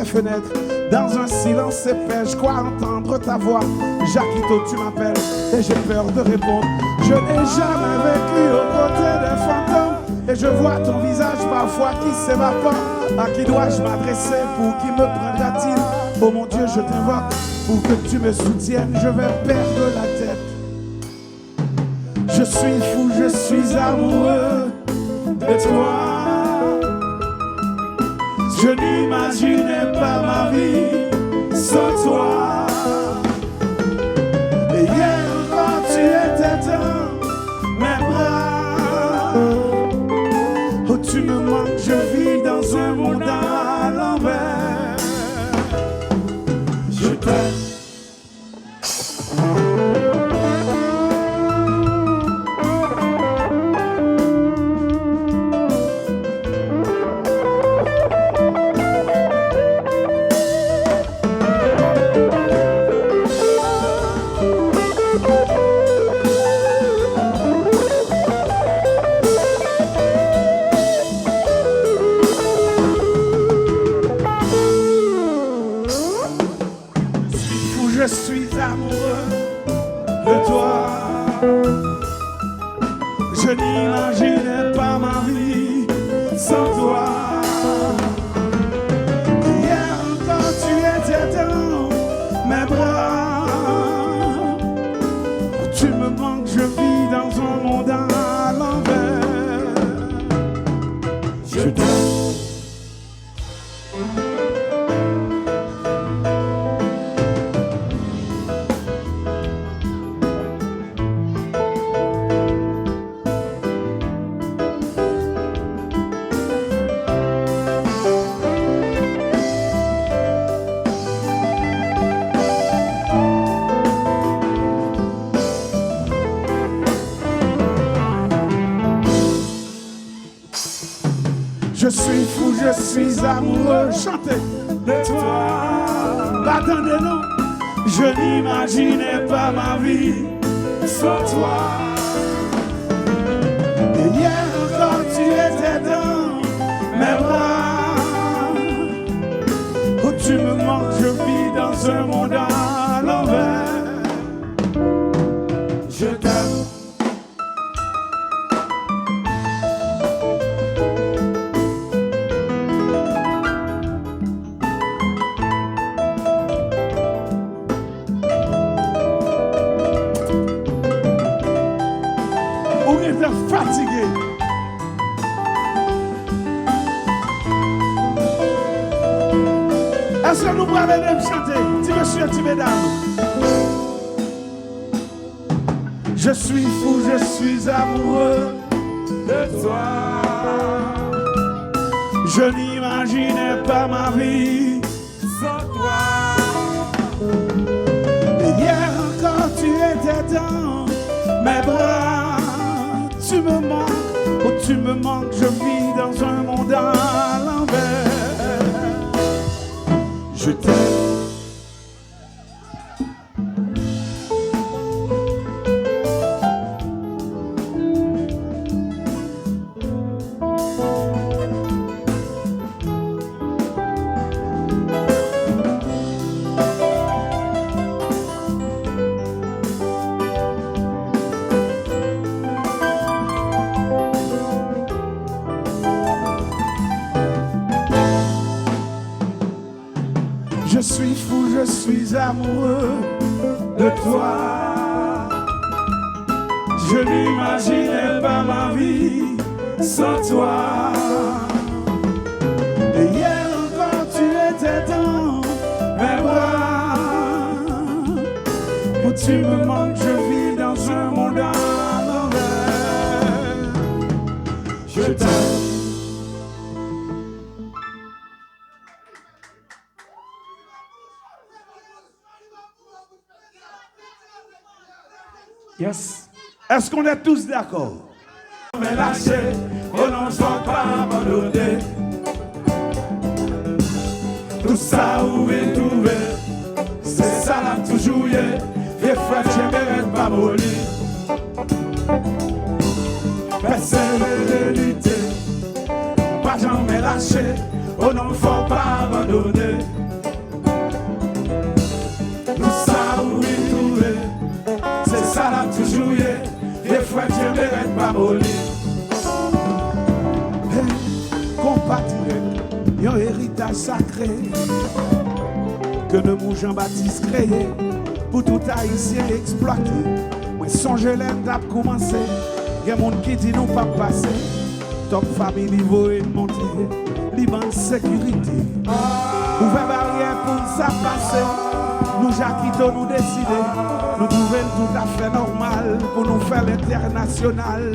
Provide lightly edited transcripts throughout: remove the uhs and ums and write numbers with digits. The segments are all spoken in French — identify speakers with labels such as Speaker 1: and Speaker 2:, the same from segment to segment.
Speaker 1: mes fenêtres. Dans un silence épais, je crois entendre ta voix. Jacquito, tu m'appelles et j'ai peur de répondre. Je n'ai jamais vécu aux côtés des fantômes. Et je vois ton visage parfois qui s'évapore. À qui dois-je m'adresser? Pour qui me prendra-t-il? Oh mon Dieu, je t'invoque pour que tu me soutiennes. Je vais perdre la tête. Je suis fou, je suis amoureux de toi. Je n'imaginais pas ma vie sans toi. Et hier quand tu étais dans mes bras, oh tu me manques, je vis dans un monde à l'envers. Je t'aime. Je suis amoureux de toi. Je n'imaginais pas ma vie sans toi. Hier quand tu étais dans mes bras, tu me manques, je vis dans un monde à l'envers. Je t'aime. Je suis fou, je suis amoureux, chantez de toi. Attendez, non, je n'imaginais pas ma vie sans toi. Et hier quand tu étais dans mes bras, oh tu me manques, je vis dans un monde à l'envers. Je t'aime. Fatigué. Est-ce que nous pouvons même chanter? Dis monsieur, dis mesdames. Je suis fou, je suis amoureux de toi. Je n'imaginais pas ma vie sans toi. Et hier quand tu étais dans mes bras, tu me manques, oh tu me manques, je vis dans un monde à l'envers. Je t'aime. Je suis fou, je suis amoureux de toi. Je n'imaginais pas ma vie sans toi. Et hier quand tu étais dans mes bras, oh tu me manques, je vis dans un monde à l'envers. Je t'aime. Yes. Est-ce qu'on est tous d'accord? Mais lâcher, oh non, je ne vais pas abandonner. Tout ça, où est trouvé? C'est ça, là, toujours, yeah. Vieux frère, je ne mérite pas mourir. Persévérité, pas jamais lâcher, oh non, il ne faut pas abandonner. c'est pas molli. Compatriotes, un héritage sacré que le mou Jean-Baptiste créé pour tout haïtien exploité. Moi songe l'aime d'ap commencé. Y'a monde qui dit nous pas passer. Top famille niveau et monter. Liban sécurité. Ouvert barrière pour ça passer. Nous Jacquito nous décider. Nous trouvons tout à fait normal pour nous faire l'international.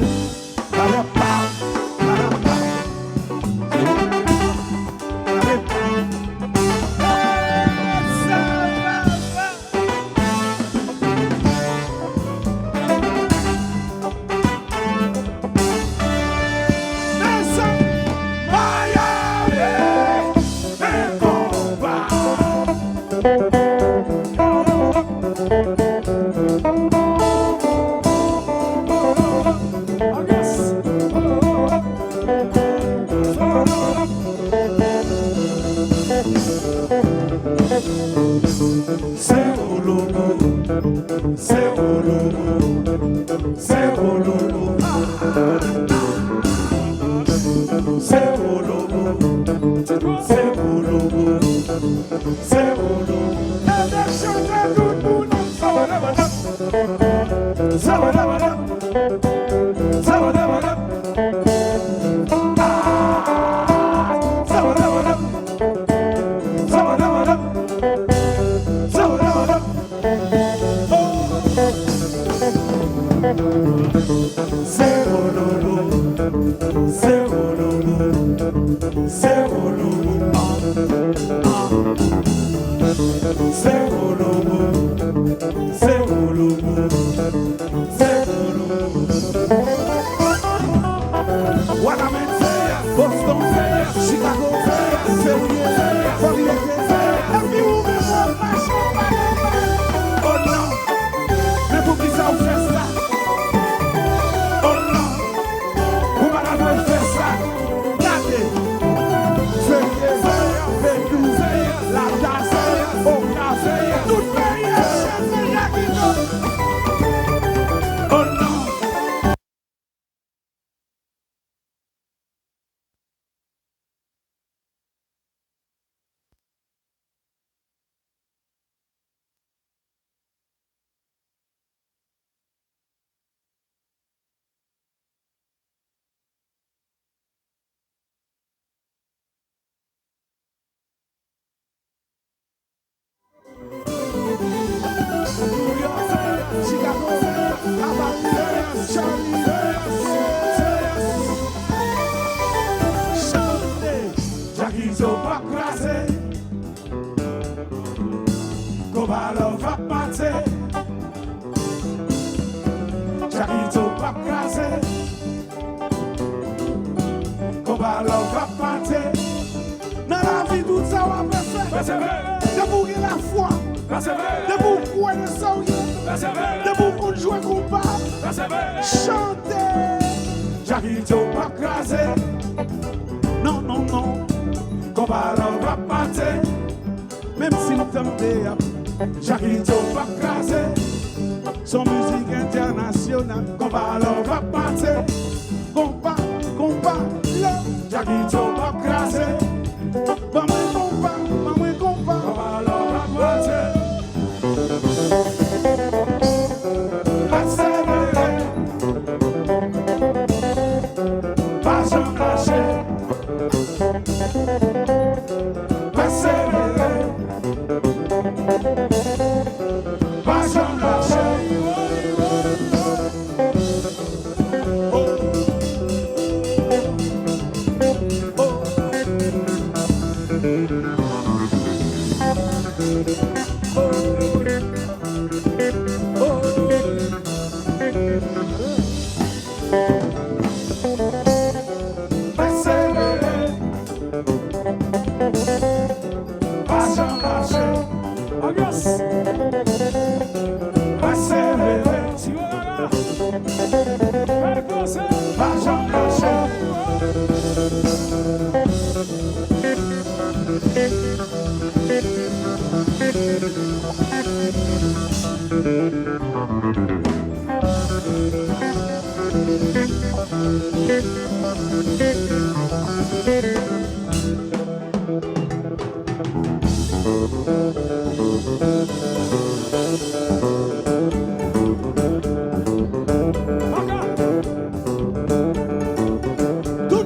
Speaker 1: Tout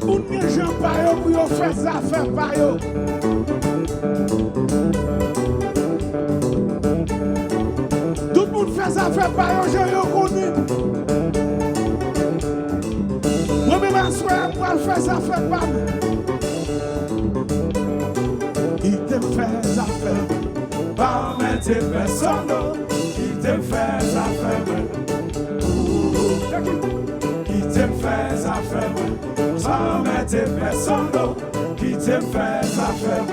Speaker 1: le monde vient Jean par eux pour faire des affaires par eux. Tout le monde fait des affaires par eux, je les connais. Moi-même, un soir, pour faire des affaires par moi. Il te fait des affaires. Par mettre personne qui te fait des affaires. Qui te fait des affaires. Par mettre personne qui te fait des affaires.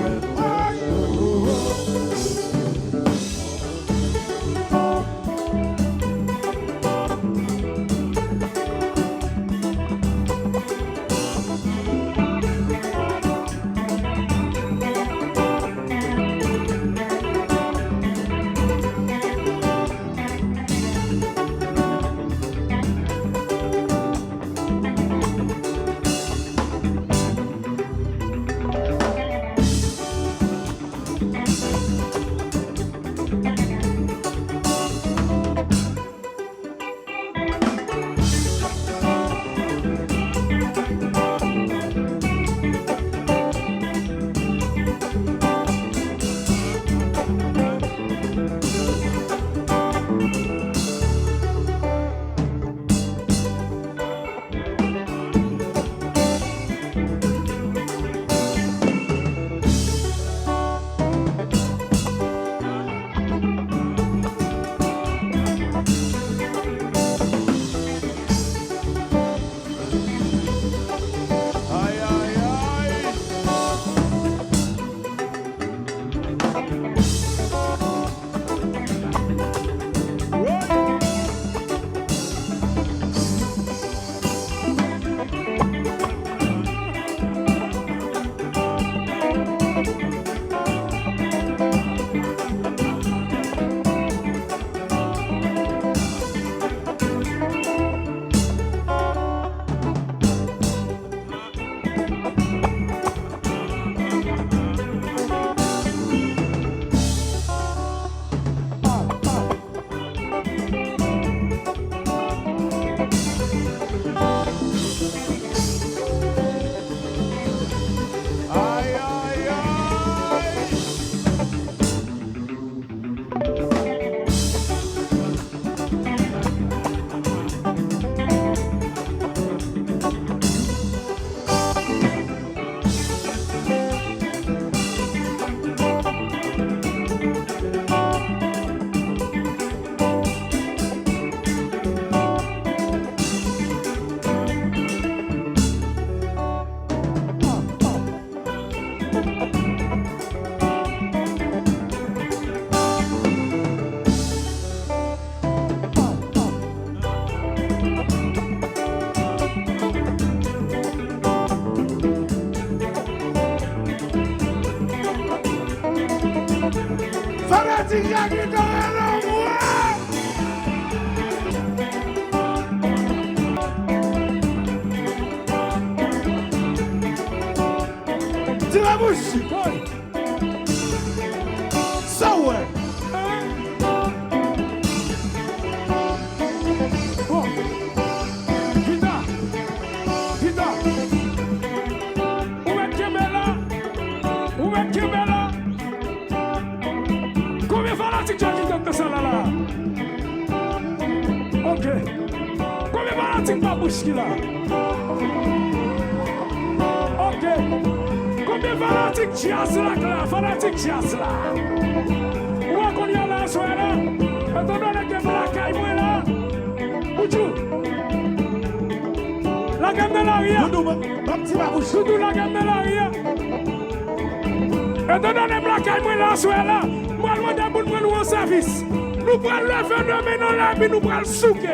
Speaker 2: Nous prenons le souk. Et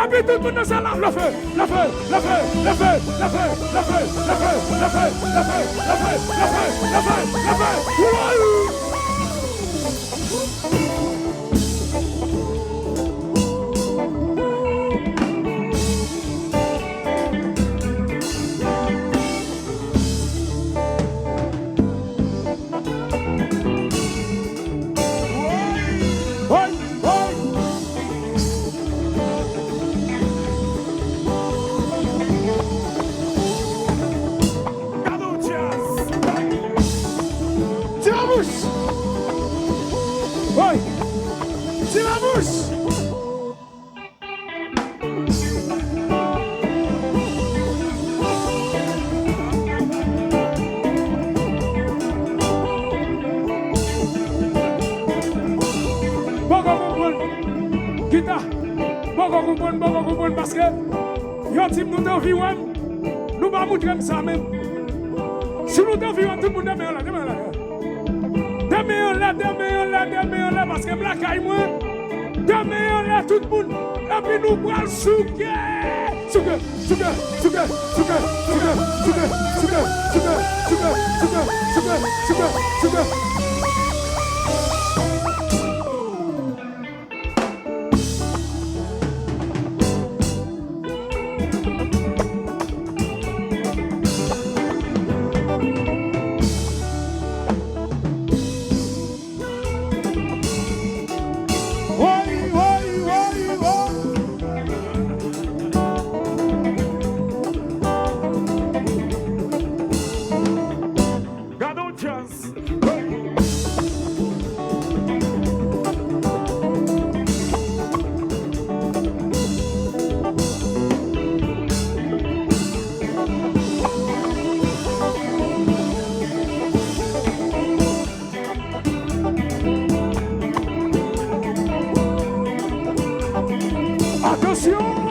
Speaker 2: puis tout le monde s'en lave le feu, le feu, le feu, le feu, le feu, le feu, le feu, le feu, le feu, le feu, le feu, le feu, le feu. Oui. C'est la bouche. Kita, bon comprendre parce que yon type nous t'en vivons, nous pas montrer ça même. Si nous t'en vivons, tout le monde demain là, parce que black eye moi, demain là tout le monde, et puis nous prenons souke. Attention!